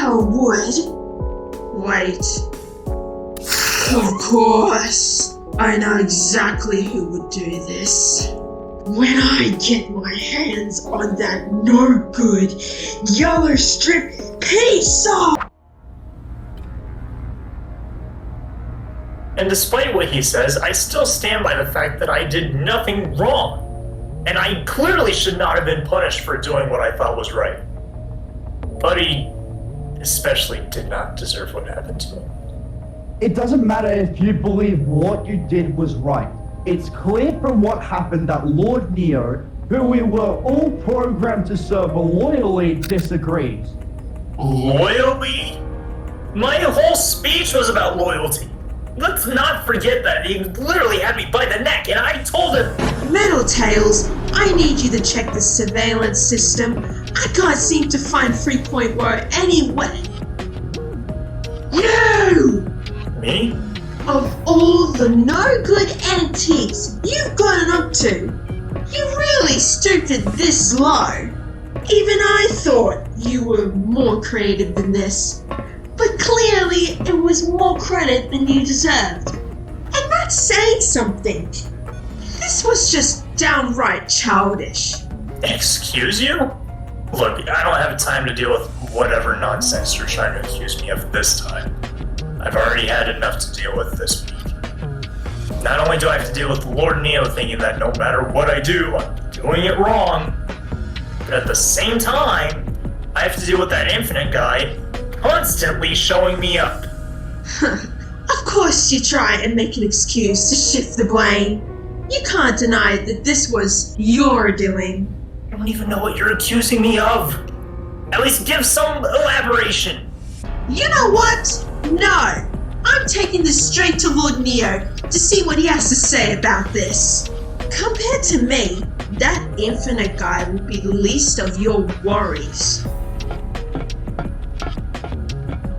Neo would. Wait. Of course. I know exactly who would do this. When I get my hands on that no-good yellow strip piece of... And despite what he says, I still stand by the fact that I did nothing wrong. And I clearly should not have been punished for doing what I thought was right. But he especially did not deserve what happened to him. It doesn't matter if you believe what you did was right. It's clear from what happened that Lord Neo, who we were all programmed to serve loyally, disagrees. Loyally? My whole speech was about loyalty. Let's not forget that. He literally had me by the neck, and I told him... Metal Tails, I need you to check the surveillance system. I can't seem to find 3.0 anywhere. You! Me? Of all the no-good antiques you've gotten up to, you really stooped it this low. Even I thought you were more creative than this. But clearly it was more credit than you deserved. And that's saying something. This was just downright childish. Excuse you? Look, I don't have time to deal with whatever nonsense you're trying to accuse me of this time. I've already had enough to deal with this week. Not only do I have to deal with Lord Neo thinking that no matter what I do, I'm doing it wrong, but at the same time, I have to deal with that Infinite guy constantly showing me up. Of course you try and make an excuse to shift the blame. You can't deny that this was your doing. I don't even know what you're accusing me of. At least give some elaboration. You know what? No. I'm taking this straight to Lord Neo to see what he has to say about this. Compared to me, that Infinite guy will be the least of your worries.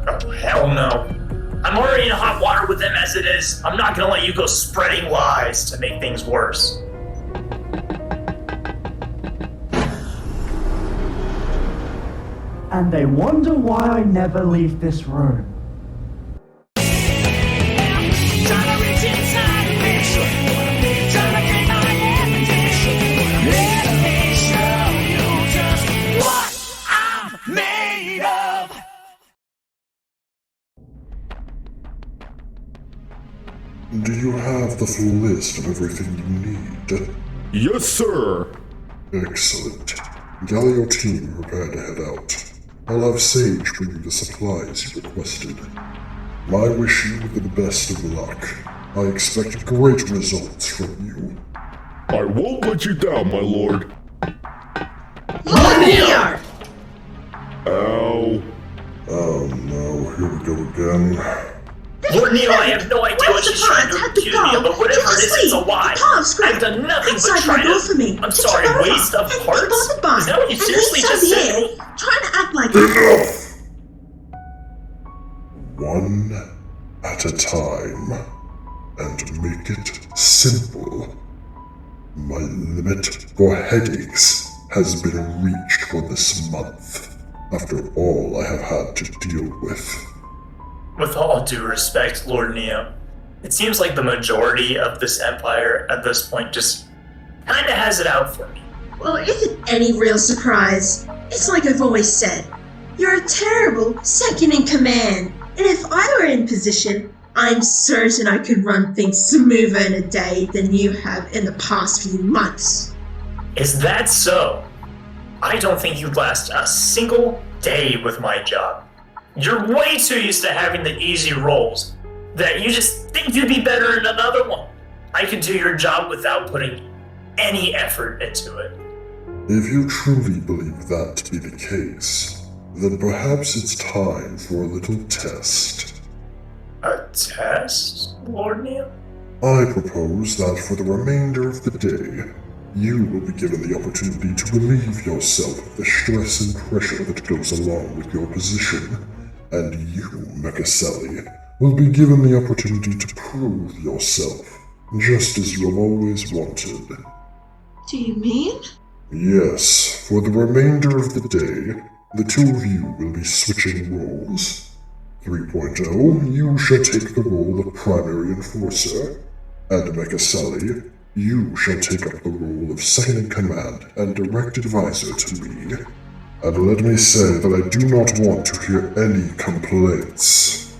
Oh, hell no. I'm already in hot water with them as it is. I'm not gonna let you go spreading lies to make things worse. And they wonder why I never leave this room. Do you have the full list of everything you need? Yes, sir. Excellent. Gather your team and prepare to head out. I'll have Sage bring you the supplies you requested. I wish you the best of luck. I expect great results from you. I won't let you down, my lord. Lord Neo! Ow. Oh no, here we go again. Lord Neo, I have no idea what she's trying to accuse me of, but whatever it is, it's a lie. I've done nothing but try to... I'm sorry, waste of parts? Is that what you seriously just said? Trying to act like... Enough! One at a time. And make it simple. My limit for headaches has been reached for this month, after all I have had to deal with. With all due respect, Lord Neo, it seems like the majority of this empire at this point just kinda has it out for me. Well, is it any real surprise? It's like I've always said. You're a terrible second in command, and if I were in position, I'm certain I could run things smoother in a day than you have in the past few months. Is that so? I don't think you'd last a single day with my job. You're way too used to having the easy roles that you just think you'd be better in another one. I could do your job without putting any effort into it. If you truly believe that to be the case, then perhaps it's time for a little test. A test, Lord Neo? I propose that for the remainder of the day, you will be given the opportunity to relieve yourself of the stress and pressure that goes along with your position, and you, Mechaselli, will be given the opportunity to prove yourself, just as you have always wanted. Do you mean? Yes, for the remainder of the day, The two of you will be switching roles. 3.0, you shall take the role of primary enforcer, and Mecha you shall take up the role of second-in-command and direct advisor to me. And let me say that I do not want to hear any complaints.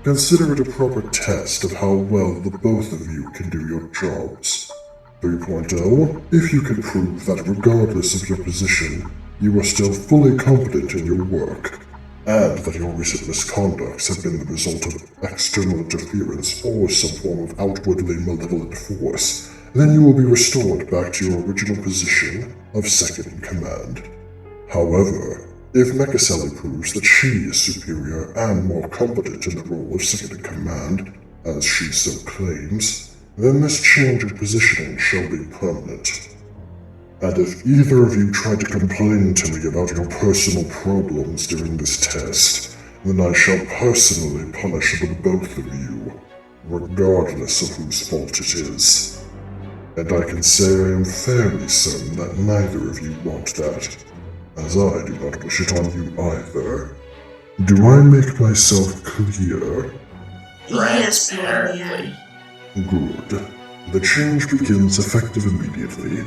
Consider it a proper test of how well the both of you can do your jobs. 3.0, if you can prove that regardless of your position, you are still fully competent in your work, and that your recent misconducts have been the result of external interference or some form of outwardly malevolent force, then you will be restored back to your original position of second-in-command. However, if Mecha proves that she is superior and more competent in the role of second-in-command, as she so claims, then this change of positioning shall be permanent. And if either of you try to complain to me about your personal problems during this test, then I shall personally punish the both of you, regardless of whose fault it is. And I can say I am fairly certain that neither of you want that, as I do not wish it on you either. Do I make myself clear? Yes, Apparently. Good. The change begins effective immediately.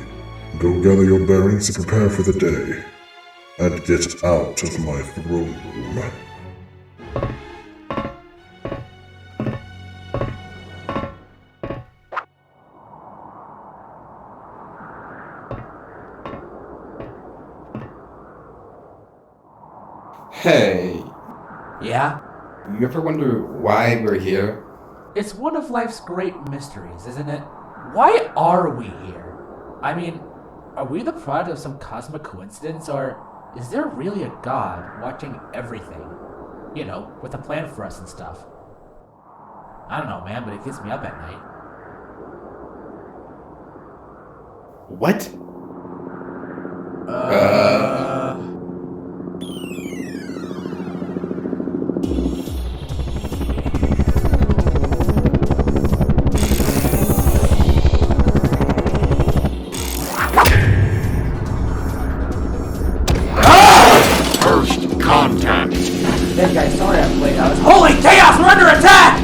Go gather your bearings and prepare for the day. And get out of my throne room. Hey, Yeah? you ever wonder why we're here? It's one of life's great mysteries, isn't it? Why are we here? I mean, are we the product of some cosmic coincidence, or is there really a god watching everything? You know, with a plan for us and stuff. I don't know, man, but it keeps me up at night. What? First contact. Hey guys, sorry I'm late. Holy chaos! We're under attack!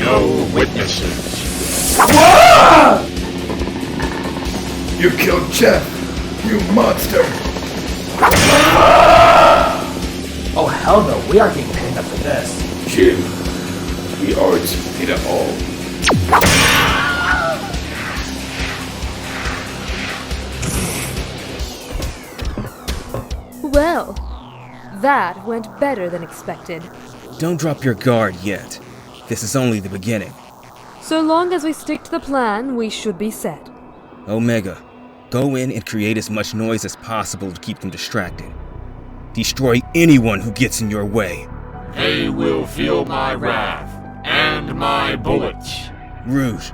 No witnesses. You killed Jeff, you monster! Oh hell no, we aren't getting paid enough for this. Jim, we aren't paid at all. Well, that went better than expected. Don't drop your guard yet. This is only the beginning. So long as we stick to the plan, we should be set. Omega, go in and create as much noise as possible to keep them distracted. Destroy anyone who gets in your way. They will feel my wrath and my bullets. Rouge,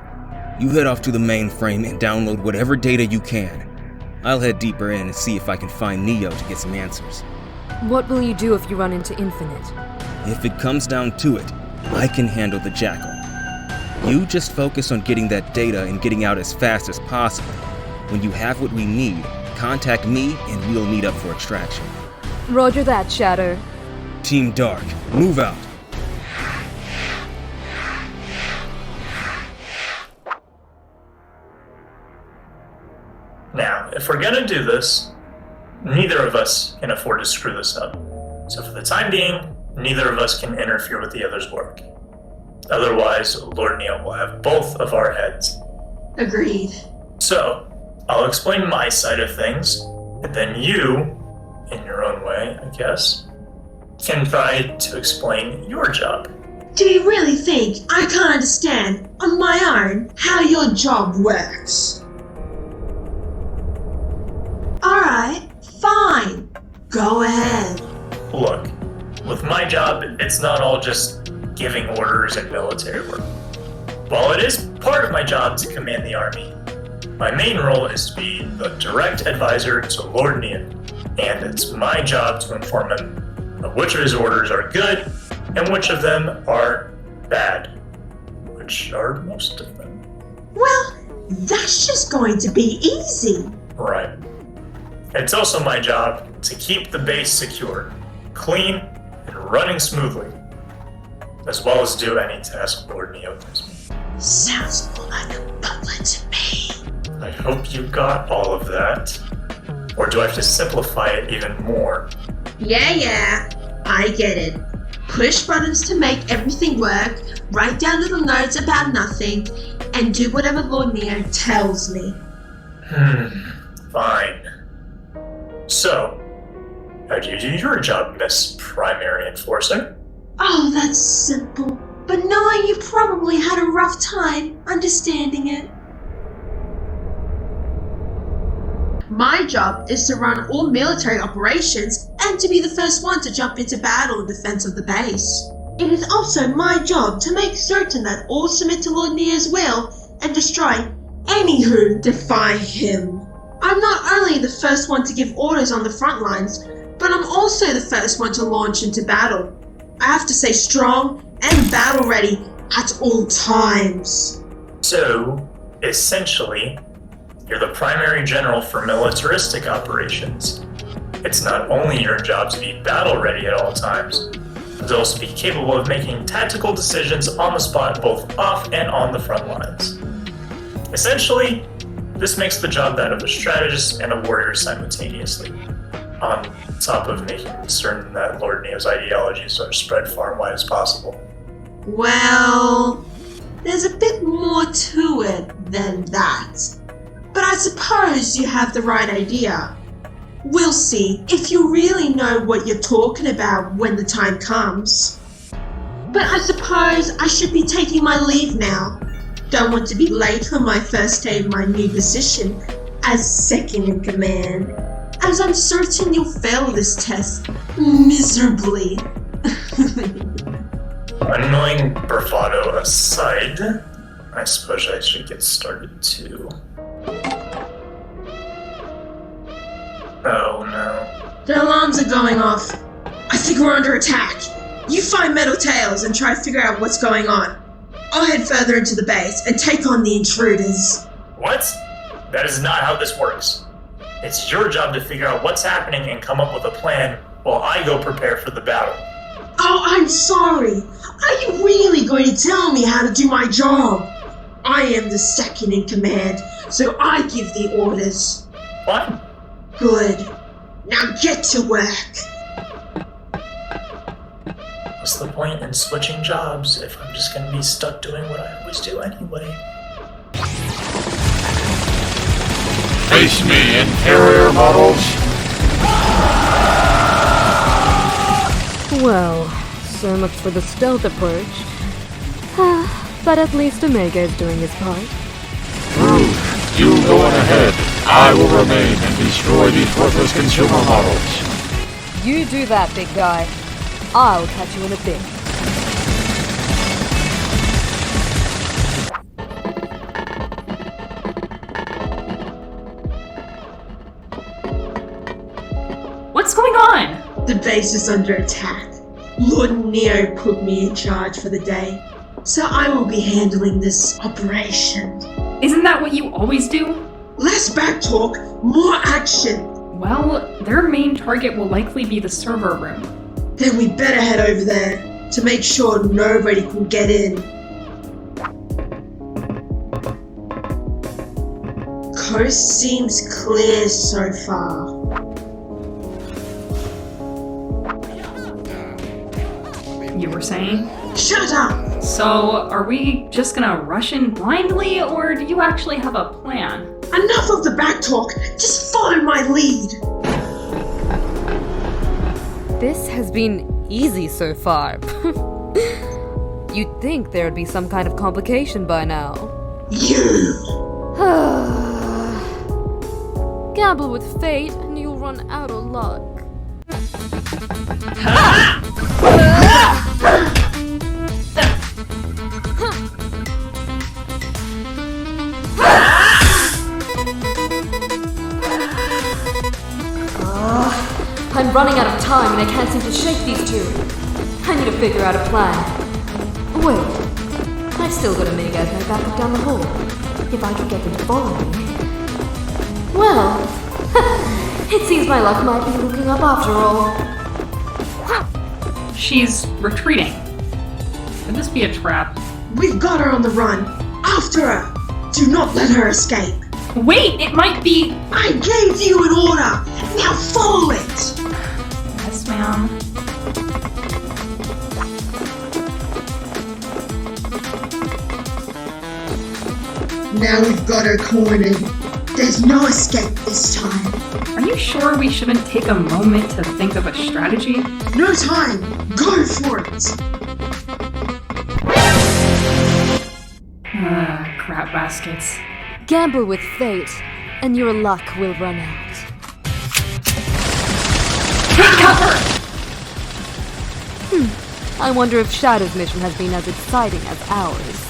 you head off to the mainframe and download whatever data you can. I'll head deeper in and see if I can find Neo to get some answers. What will you do if you run into Infinite? If it comes down to it, I can handle the Jackal. You just focus on getting that data and getting out as fast as possible. When you have what we need, contact me and we'll meet up for extraction. Roger that, Shatter. Team Dark, move out. Now, if we're gonna do this, neither of us can afford to screw this up. So for the time being, neither of us can interfere with the other's work. Otherwise, Lord Neo will have both of our heads. Agreed. So, I'll explain my side of things, and then you, in your own way, I guess, can try to explain your job. Do you really think I can't understand on my own how your job works? Alright, fine. Go ahead. Look, with my job, it's not all just giving orders and military work. While it is part of my job to command the army, my main role is to be the direct advisor to Lord Neo, and it's my job to inform him of which of his orders are good and which of them are bad, which are most of them. Well, that's just going to be easy. Right. It's also my job to keep the base secure, clean, and running smoothly, as well as do any task Lord Neo gives me. Sounds more like a butler to me. I hope you got all of that. Or do I have to simplify it even more? Yeah, I get it. Push buttons to make everything work, write down little notes about nothing, and do whatever Lord Neo tells me. Fine. So, how do you do your job, Miss Primary Enforcer? Oh, that's simple. But knowing you probably had a rough time understanding it. My job is to run all military operations and to be the first one to jump into battle in defense of the base. It is also my job to make certain that all submit to Lord Neo's will and destroy any who defy him. I'm not only the first one to give orders on the front lines, but I'm also the first one to launch into battle. I have to stay strong and battle ready at all times. So, essentially, you're the primary general for militaristic operations. It's not only your job to be battle ready at all times, but to also be capable of making tactical decisions on the spot both off and on the front lines. Essentially, this makes the job that of a strategist and a warrior simultaneously, on top of making certain that Lord Neo's ideologies are spread far and wide as possible. Well, there's a bit more to it than that. But I suppose you have the right idea. We'll see if you really know what you're talking about when the time comes. But I suppose I should be taking my leave now. Don't want to be late for my first day of my new position as second in command, as I'm certain you'll fail this test miserably. Annoying bravado aside, I suppose I should get started too. Oh no. The alarms are going off. I think we're under attack. You find Metal Tails and try to figure out what's going on. I'll head further into the base and take on the Intruders. What? That is not how this works. It's your job to figure out what's happening and come up with a plan while I go prepare for the battle. Oh, I'm sorry. Are you really going to tell me how to do my job? I am the second in command, so I give the orders. What? Good. Now get to work. What's the point in switching jobs if I'm just gonna be stuck doing what I always do anyway? Face me, inferior models! Well, so much for the stealth approach. But at least Omega is doing his part. Rude, you go on ahead. I will remain and destroy these worthless consumer models. You do that, big guy. I'll catch you in a bit. What's going on? The base is under attack. Lord Neo put me in charge for the day, so I will be handling this operation. Isn't that what you always do? Less back talk, more action. Well, their main target will likely be the server room. Then we better head over there to make sure nobody can get in. Coast seems clear so far. You were saying? Shut up! So, are we just gonna rush in blindly, or do you actually have a plan? Enough of the back talk! Just follow my lead! This has been easy so far. You'd think there'd be some kind of complication by now. You! Gamble with fate and you'll run out of luck. I'm running out of time and I can't seem to shake these two. I need to figure out a plan. Wait, I've still got Omega as my backup down the hall. If I could get them to follow me. Well, It seems my luck might be looking up after all. She's retreating. Could this be a trap? We've got her on the run. After her. Do not let her escape. Wait, it might be... I gave you an order. Now follow it. Yes, ma'am. Now we've got her cornered. There's no escape this time. Are you sure we shouldn't take a moment to think of a strategy? No time. Go for it. Crap baskets. Gamble with fate, and your luck will run out. Take cover! I wonder if Shadow's mission has been as exciting as ours.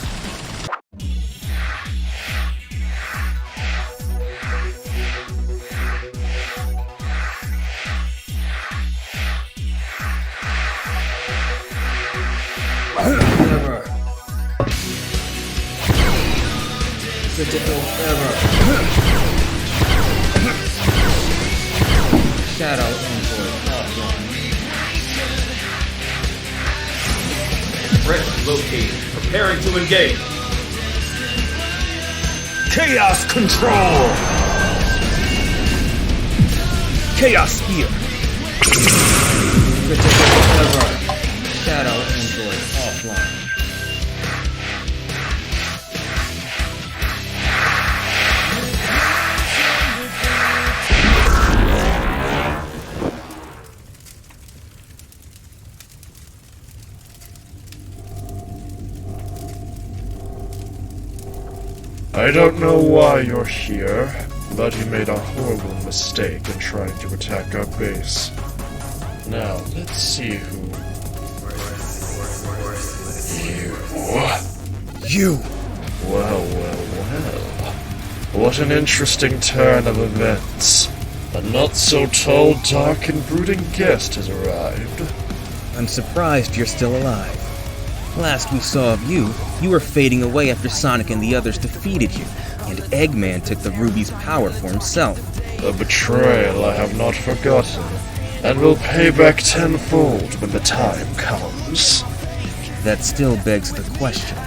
Shadow Android offline. Threat located. Preparing to engage. Chaos control! Chaos Spear. Critical error. Shadow Android offline. I don't know why you're here, but you made a horrible mistake in trying to attack our base. Now, let's see who... You! Well. What an interesting turn of events. A not-so-tall, dark, and brooding guest has arrived. I'm surprised you're still alive. Last we saw of you, you were fading away after Sonic and the others defeated you, and Eggman took the Ruby's power for himself. A betrayal I have not forgotten, and will pay back tenfold when the time comes. That still begs the question.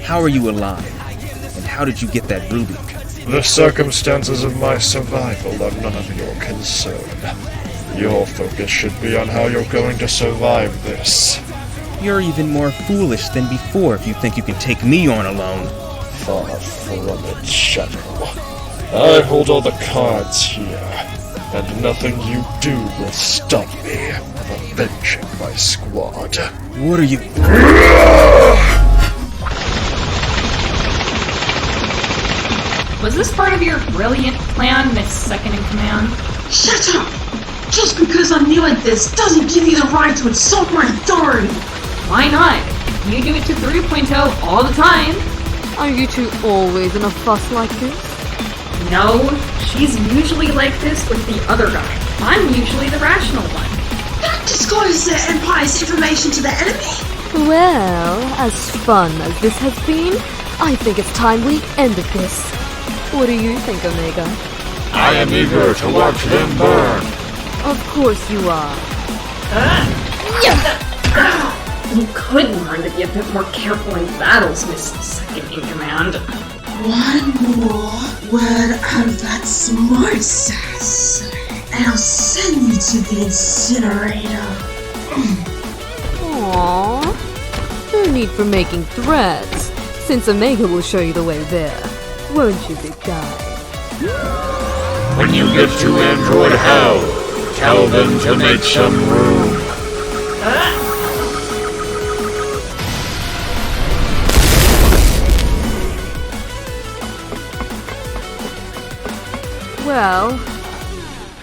How are you alive? And how did you get that Ruby? The circumstances of my survival are none of your concern. Your focus should be on how you're going to survive this. You're even more foolish than before if you think you can take me on alone. Far from it, Shadow. I hold all the cards here, and nothing you do will stop me from avenging my squad. What are you... Was this part of your brilliant plan, Miss Second in Command? Shut up! Just because I'm new at this doesn't give you the right to insult my authority! Why not? You do it to 3.0 all the time. Are you two always in a fuss like this? No, she's usually like this with the other guy. I'm usually the rational one. Don't disclose the Empire's information to the enemy! Well, as fun as this has been, I think it's time we ended this. What do you think, Omega? I am eager to watch them burn. Of course you are. You could learn to be a bit more careful in battles, Miss Second in Command. One more word out of that smart sass, and I'll send you to the incinerator. Aww. No need for making threats, since Omega will show you the way there. Won't you, big guy? When you get to Android Hell, tell them to make some room. Well,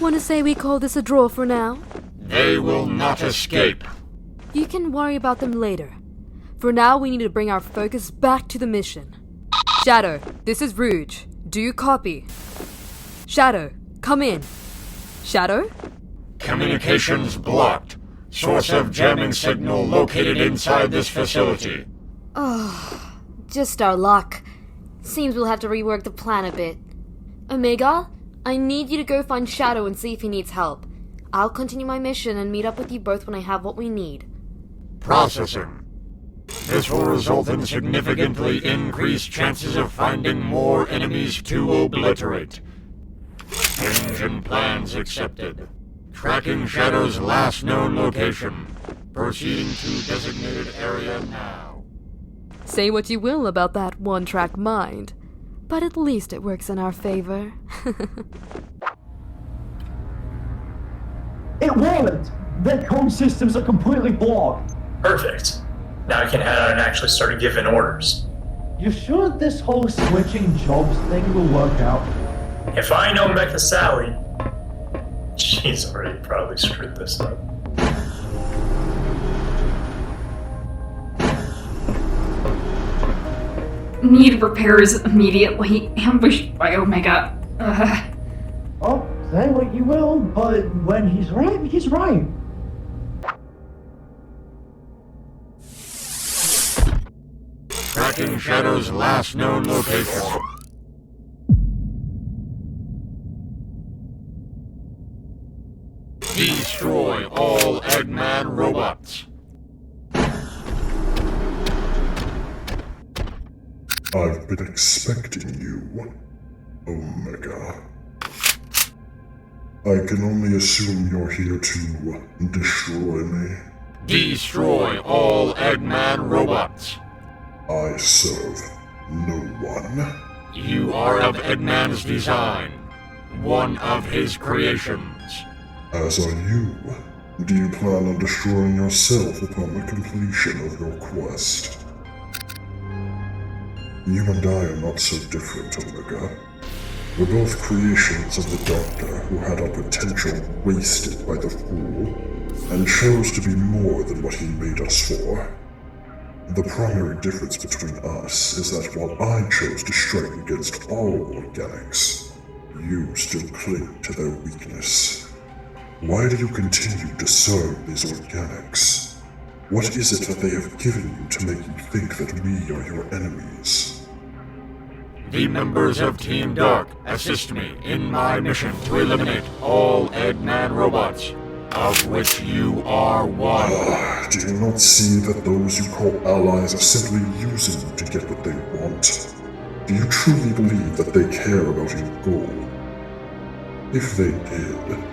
wanna say we call this a draw for now? They will not escape. You can worry about them later. For now, we need to bring our focus back to the mission. Shadow, this is Rouge. Do you copy? Shadow, come in. Shadow? Communications blocked. Source of jamming signal located inside this facility. Oh, just our luck. Seems we'll have to rework the plan a bit. Omega, I need you to go find Shadow and see if he needs help. I'll continue my mission and meet up with you both when I have what we need. Processing. This will result in significantly increased chances of finding more enemies to obliterate. Change in plans accepted. Tracking Shadow's last known location. Proceeding to designated area now. Say what you will about that one-track mind, but at least it works in our favor. It won't! Their comm systems are completely blocked. Perfect. Now I can head out and actually start giving orders. You sure this whole switching jobs thing will work out? If I know Mecha Sally, she's already probably screwed this up. Need repairs immediately. Ambushed by Omega. Oh, say what you will, but when he's right, he's right. Tracking Shadow's last known location. Destroy all Eggman robots. I've been expecting you, Omega. I can only assume you're here to destroy me. Destroy all Eggman robots. I serve no one. You are of Eggman's design, one of his creations. As are you. Do you plan on destroying yourself upon the completion of your quest? You and I are not so different, Omega. We're both creations of the Doctor who had our potential wasted by the Fool, and chose to be more than what he made us for. The primary difference between us is that while I chose to strike against all organics, you still cling to their weakness. Why do you continue to serve these organics? What is it that they have given you to make you think that we are your enemies? The members of Team Dark assist me in my mission to eliminate all Eggman robots, of which you are one. Do you not see that those you call allies are simply using you to get what they want? Do you truly believe that they care about your goal? If they did,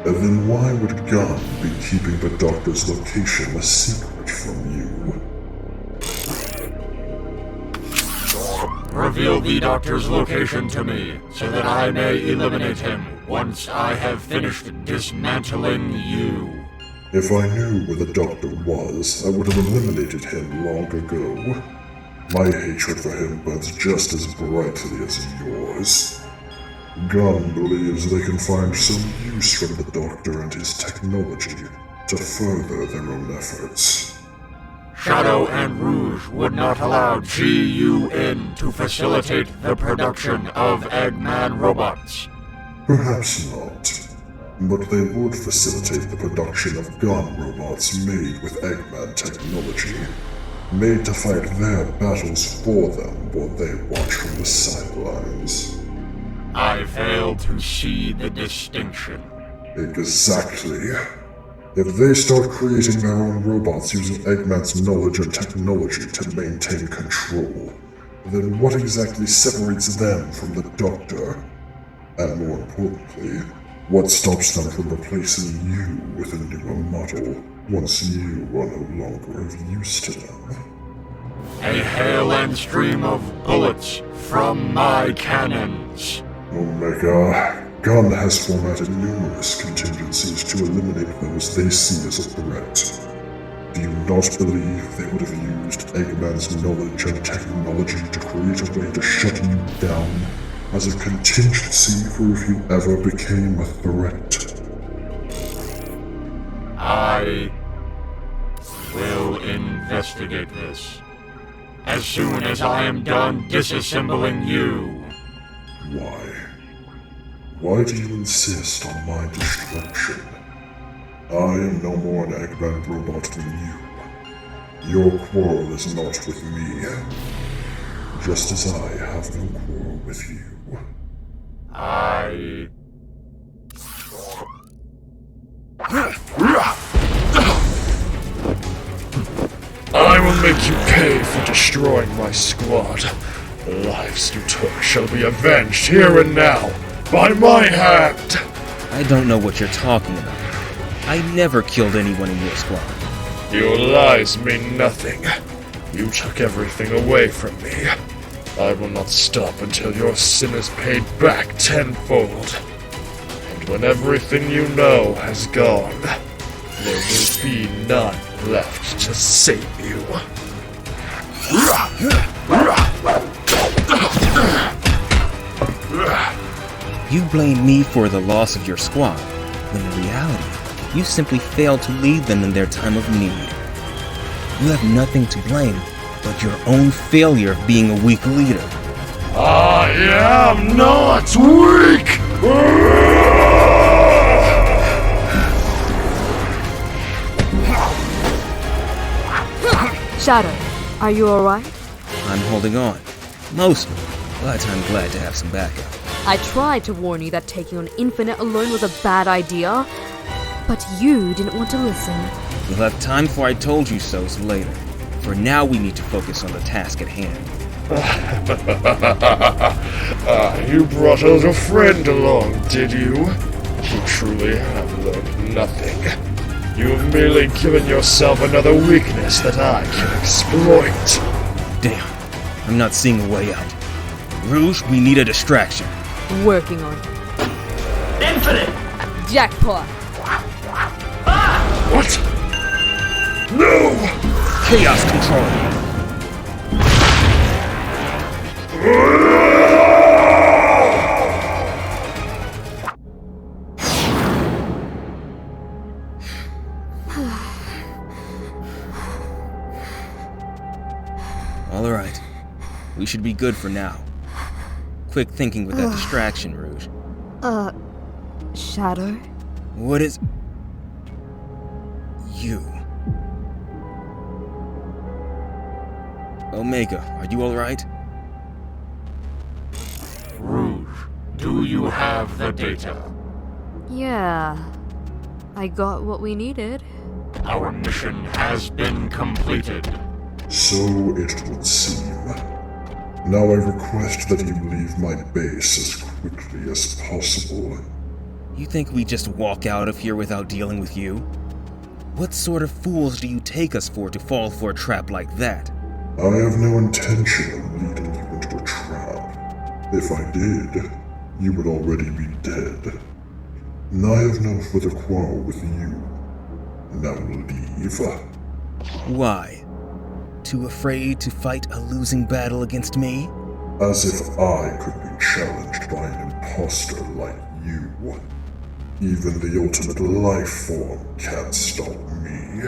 then why would Gunn be keeping the Doctor's location a secret from you? Reveal the Doctor's location to me, so that I may eliminate him once I have finished dismantling you. If I knew where the Doctor was, I would have eliminated him long ago. My hatred for him burns just as brightly as yours. Gunn believes they can find some use from the Doctor and his technology to further their own efforts. Shadow and Rouge would not allow GUN to facilitate the production of Eggman robots. Perhaps not, but they would facilitate the production of Gunn robots made with Eggman technology, made to fight their battles for them while they watch from the sidelines. I fail to see the distinction. Exactly. If they start creating their own robots using Eggman's knowledge and technology to maintain control, then what exactly separates them from the Doctor? And more importantly, what stops them from replacing you with a newer model once you are no longer of use to them? A hail and stream of bullets from my cannons. Omega, Gunn has formatted numerous contingencies to eliminate those they see as a threat. Do you not believe they would have used Eggman's knowledge and technology to create a way to shut you down as a contingency for if you ever became a threat? I will investigate this as soon as I am done disassembling you. Why? Why do you insist on my destruction? I am no more an Eggman robot than you. Your quarrel is not with me, just as I have no quarrel with you. I will make you pay for destroying my squad. The lives you took shall be avenged here and now, by my hand! I don't know what you're talking about. I never killed anyone in your squad. Your lies mean nothing. You took everything away from me. I will not stop until your sin is paid back tenfold. And when everything you know has gone, there will be none left to save you. You blame me for the loss of your squad, when in reality, you simply failed to lead them in their time of need. You have nothing to blame but your own failure of being a weak leader. I am not weak! Shadow, are you alright? I'm holding on. Mostly, but I'm glad to have some backup. I tried to warn you that taking on Infinite alone was a bad idea, but you didn't want to listen. You'll have time for I told you so's later. For now, we need to focus on the task at hand. You brought a little friend along, did you? You truly have learned nothing. You have merely given yourself another weakness that I can exploit. Damn, I'm not seeing a way out. Rouge, we need a distraction. Working on it. Infinite! Jackpot! What? No! Chaos control! Alright. We should be good for now. Quick thinking with that distraction, Rouge. Shadow? What is... you? Omega, are you alright? Rouge, do you have the data? Yeah. I got what we needed. Our mission has been completed. So it would seem. Now I request that you leave my base as quickly as possible. You think we just walk out of here without dealing with you? What sort of fools do you take us for to fall for a trap like that? I have no intention of leading you into a trap. If I did, you would already be dead. And I have no further quarrel with you. Now leave. Why? Too afraid to fight a losing battle against me? As if I could be challenged by an imposter like you. Even the ultimate life form can't stop me.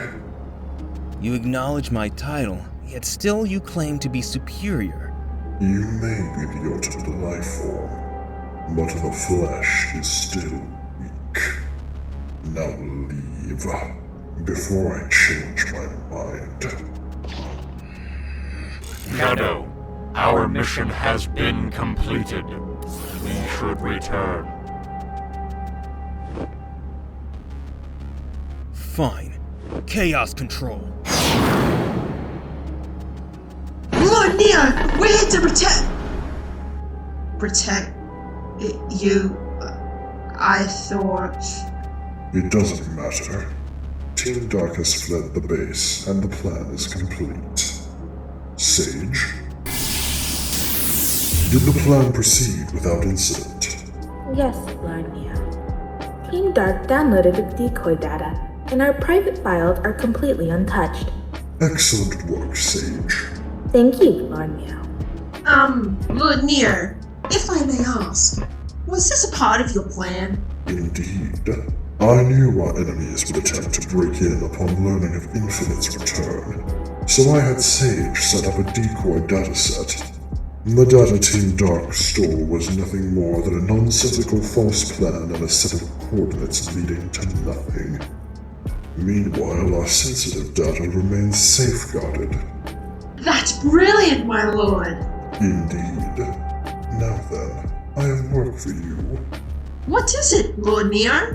You acknowledge my title, yet still you claim to be superior. You may be the ultimate life form, but the flesh is still weak. Now leave, before I change my mind. Shadow, our mission has been completed. We should return. Fine. Chaos control. Lord Neo, we're here to protect you. I thought... It doesn't matter. Team Dark has fled the base, and the plan is complete. Sage? Did the plan proceed without incident? Yes, Lord Neo. Team Dark downloaded the decoy data, and our private files are completely untouched. Excellent work, Sage. Thank you, Lord Neo. Lord Neo, if I may ask, was this a part of your plan? Indeed. I knew our enemies would attempt to break in upon learning of Infinite's return, so I had Sage set up a decoy dataset. The data Team Dark stole was nothing more than a nonsensical false plan and a set of coordinates leading to nothing. Meanwhile, our sensitive data remains safeguarded. That's brilliant, my lord! Indeed. Now then, I have work for you. What is it, Lord Neo?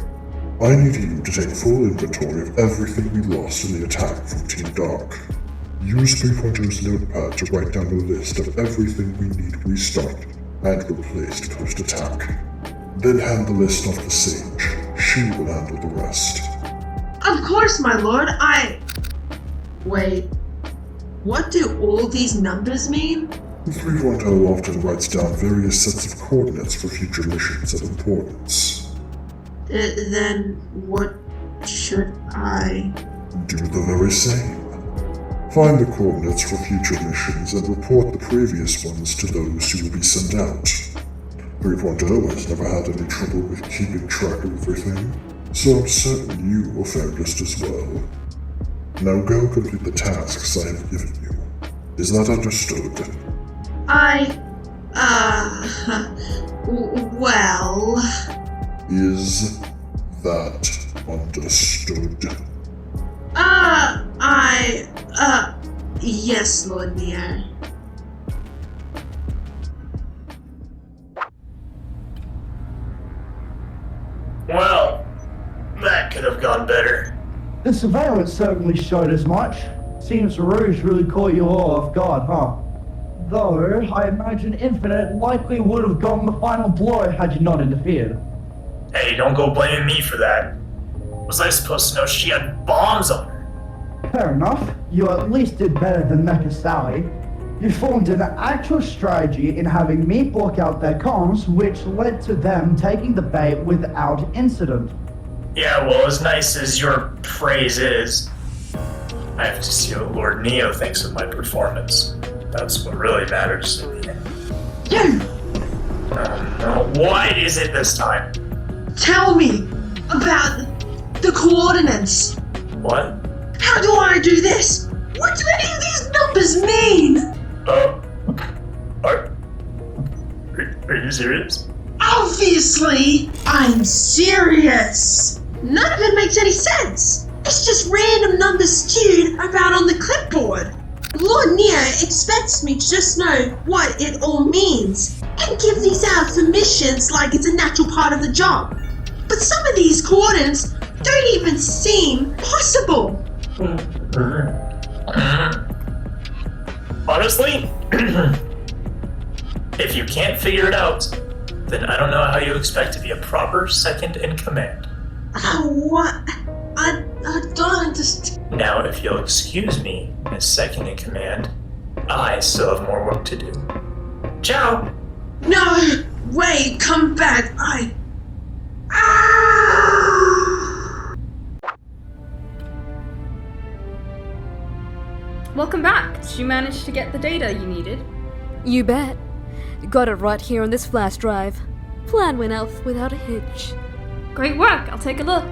I need you to take full inventory of everything we lost in the attack from Team Dark. Use 3.0's notepad to write down a list of everything we need restarted and replaced post-attack. Then hand the list off to Sage. She will handle the rest. Of course, my lord, Wait, what do all these numbers mean? 3.0 often writes down various sets of coordinates for future missions of importance. Then what should I... Do the very same. Find the coordinates for future missions and report the previous ones to those who will be sent out. 3.0 has never had any trouble with keeping track of everything, so I'm certain you will fare just as well. Now go complete the tasks I have given you. Is that understood? Well... Is that understood? Yes, Lord Neo. Well, that could have gone better. The surveillance certainly showed as much. Seems Rouge really caught you all off guard, huh? Though, I imagine Infinite likely would have gotten the final blow had you not interfered. Hey, don't go blaming me for that. Was I supposed to know she had bombs on her? Fair enough. You at least did better than Mecha Sally. You formed an actual strategy in having me block out their comms, which led to them taking the bait without incident. Yeah, well, as nice as your praise is, I have to see what Lord Neo thinks of my performance. That's what really matters to me. You! What is it this time? Tell me about the coordinates. What? How do I do this? What do any of these numbers mean? Are you serious? Obviously, I'm serious. None of it makes any sense. It's just random numbers stewed about on the clipboard. Lord Neo expects me to just know what it all means and give these out for missions like it's a natural part of the job. But some of these coordinates don't even seem possible. Honestly, if you can't figure it out, then I don't know how you expect to be a proper second in command. What? I don't understand. Now, if you'll excuse me, as second in command, I still have more work to do. Ciao! No! Wait, come back. Welcome back. Did you manage to get the data you needed? You bet. Got it right here on this flash drive. Plan went out without a hitch. Great work. I'll take a look.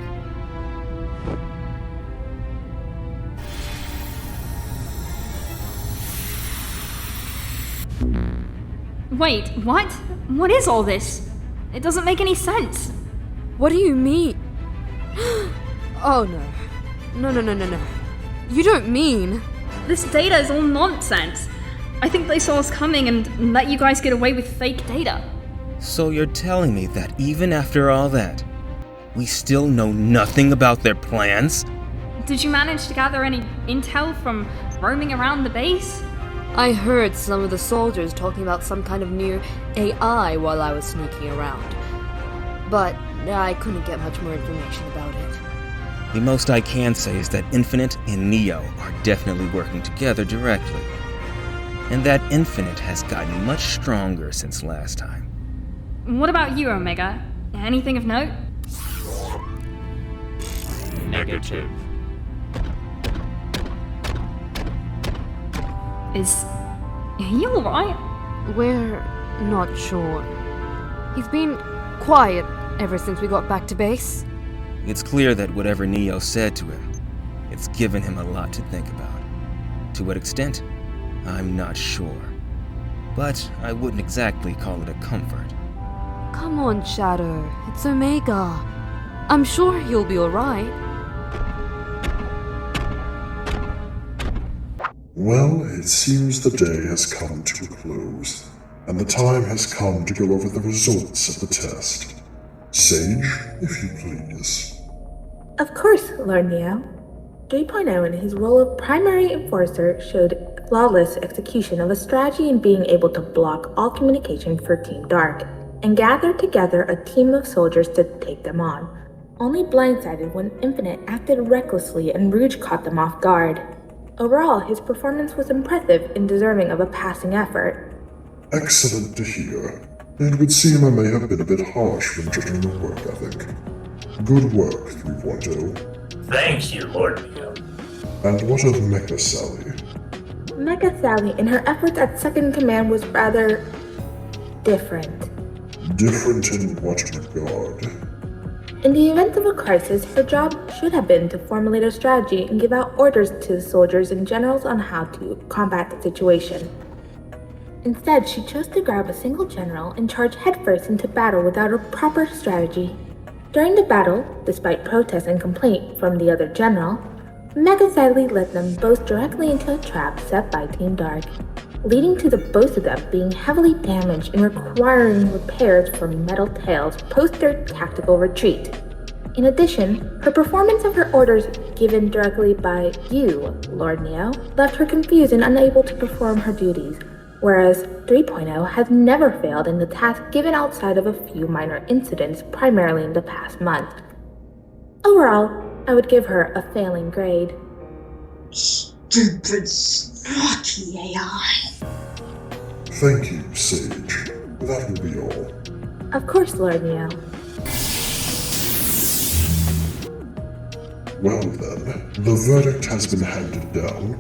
Wait, what? What is all this? It doesn't make any sense. What do you mean? Oh no. No. You don't mean... This data is all nonsense. I think they saw us coming and let you guys get away with fake data. So you're telling me that even after all that, we still know nothing about their plans? Did you manage to gather any intel from roaming around the base? I heard some of the soldiers talking about some kind of new AI while I was sneaking around. But I couldn't get much more information about it. The most I can say is that Infinite and Neo are definitely working together directly. And that Infinite has gotten much stronger since last time. What about you, Omega? Anything of note? Negative. Is he alright? We're not sure. He's been quiet ever since we got back to base. It's clear that whatever Neo said to him, it's given him a lot to think about. To what extent? I'm not sure. But I wouldn't exactly call it a comfort. Come on, Shadow. It's Omega. I'm sure he'll be alright. Well, it seems the day has come to a close, and the time has come to go over the results of the test. Sage, if you please. Of course, Lord Neo. 3.0 in his role of primary enforcer showed flawless execution of a strategy in being able to block all communication for Team Dark, and gathered together a team of soldiers to take them on, only blindsided when Infinite acted recklessly and Rouge caught them off guard. Overall, his performance was impressive and deserving of a passing effort. Excellent to hear. It would seem I may have been a bit harsh when judging your work ethic. Good work, 3.0. Thank you, Lord Neo. And what of Mecha Sally? Mecha Sally, in her efforts at second command, was rather different. Different in what regard? In the event of a crisis, her job should have been to formulate a strategy and give out orders to the soldiers and generals on how to combat the situation. Instead, she chose to grab a single general and charge headfirst into battle without a proper strategy. During the battle, despite protest and complaint from the other general, Mecha sadly led them both directly into a trap set by Team Dark, leading to the both of them being heavily damaged and requiring repairs from Metal Tails post their tactical retreat. In addition, her performance of her orders given directly by you, Lord Neo, left her confused and unable to perform her duties, whereas 3.0 has never failed in the task given outside of a few minor incidents primarily in the past month. Overall, I would give her a failing grade. Stupid, snarky AI. Thank you, Sage. That will be all. Of course, Lord Neo. Well then, the verdict has been handed down.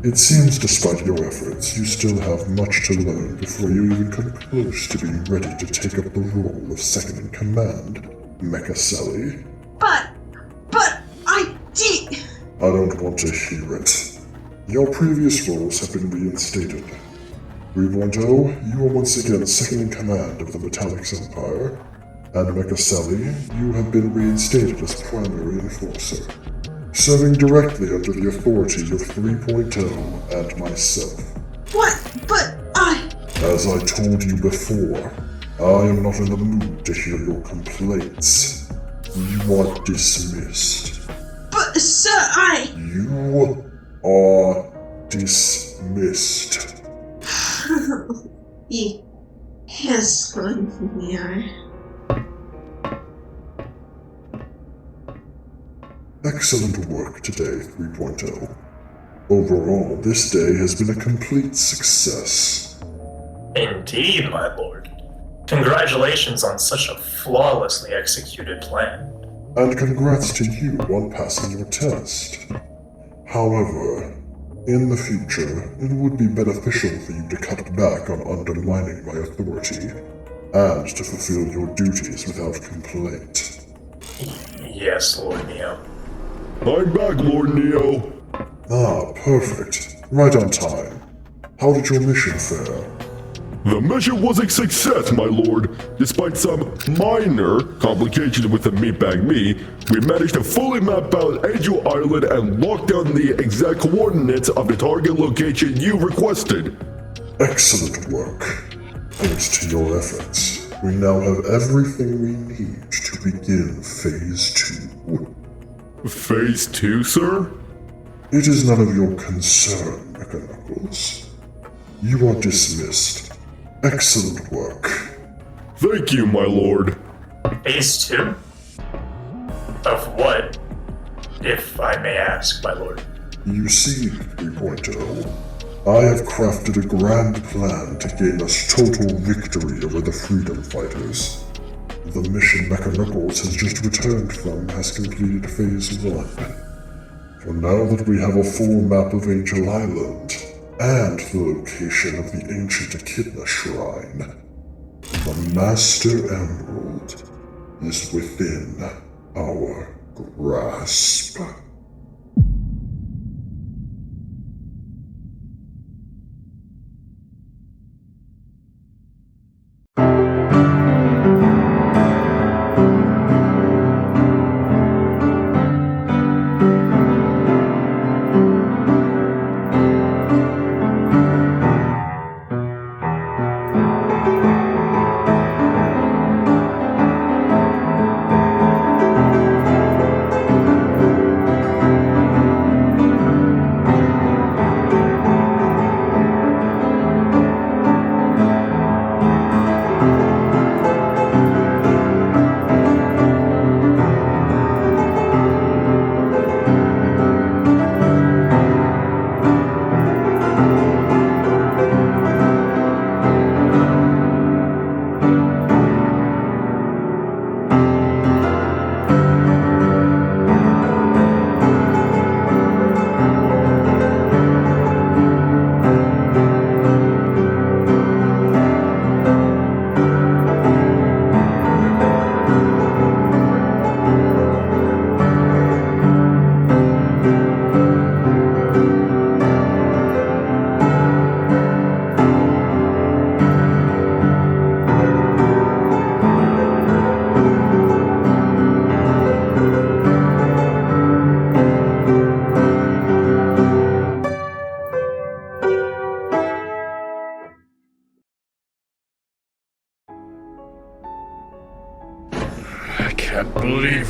It seems despite your efforts, you still have much to learn before you even come close to being ready to take up the role of second in command, Mecha Sally. But I did. I don't want to hear it. Your previous roles have been reinstated. 3.0, you are once again second in command of the Metallics Empire, and Mecha Sally, you have been reinstated as primary enforcer, serving directly under the authority of 3.0 and myself. What? But I... As I told you before, I am not in the mood to hear your complaints. You are dismissed. But, sir, You are dismissed. Yes, Lord Neo. Excellent work today, 3.0. Overall, this day has been a complete success. Indeed, my lord. Congratulations on such a flawlessly executed plan. And congrats to you on passing your test. However, in the future, it would be beneficial for you to cut back on undermining my authority, and to fulfill your duties without complaint. Yes, Lord Neo. I'm back, Lord Neo. Ah, perfect. Right on time. How did your mission fare? The mission was a success, my lord. Despite some minor complications with the Meatbag Me, we managed to fully map out Angel Island and lock down the exact coordinates of the target location you requested. Excellent work. Thanks to your efforts, we now have everything we need to begin Phase 2. Phase 2, sir? It is none of your concern, Mecha Knuckles. You are dismissed. Excellent work. Thank you, my lord. Phase 2? Of what, if I may ask, my lord? You see, 3.0, I have crafted a grand plan to gain us total victory over the Freedom Fighters. The mission Mecha Knuckles has just returned from has completed Phase 1. For now that we have a full map of Angel Island, and the location of the ancient Echidna Shrine, the Master Emerald is within our grasp.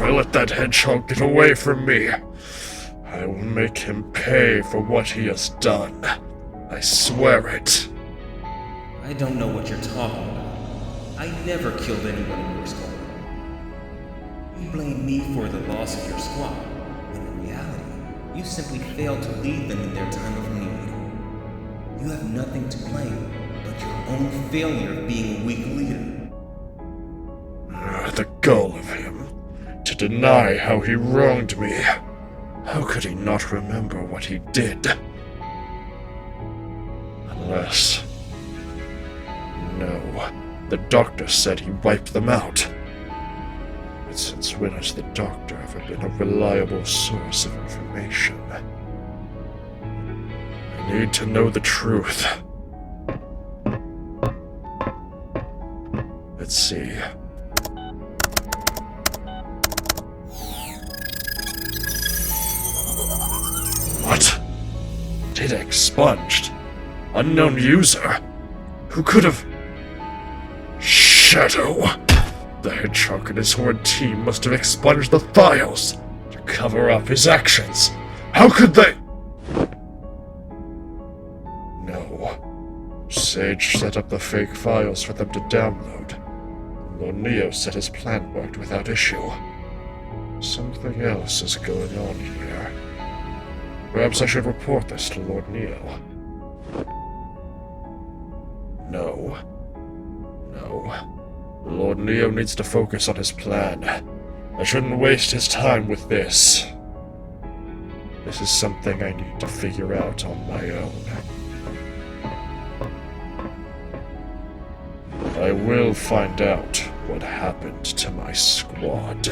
I let that hedgehog get away from me, I will make him pay for what he has done. I swear it. I don't know what you're talking about. I never killed anyone in your squad. You blame me for the loss of your squad, when in reality, you simply failed to lead them in their time of need. You have nothing to blame but your own failure of being a weak leader. The gall of him, to deny how he wronged me. How could he not remember what he did? Unless... No, the doctor said he wiped them out. But since when has the doctor ever been a reliable source of information? I need to know the truth. Let's see. What? Data expunged? Unknown user? Who could have... Shadow! The hedgehog and his horrid team must have expunged the files to cover up his actions. How could they... No. Sage set up the fake files for them to download. Lord Neo said his plan worked without issue. Something else is going on here. Perhaps I should report this to Lord Neo. No. Lord Neo needs to focus on his plan. I shouldn't waste his time with this. This is something I need to figure out on my own. I will find out what happened to my squad.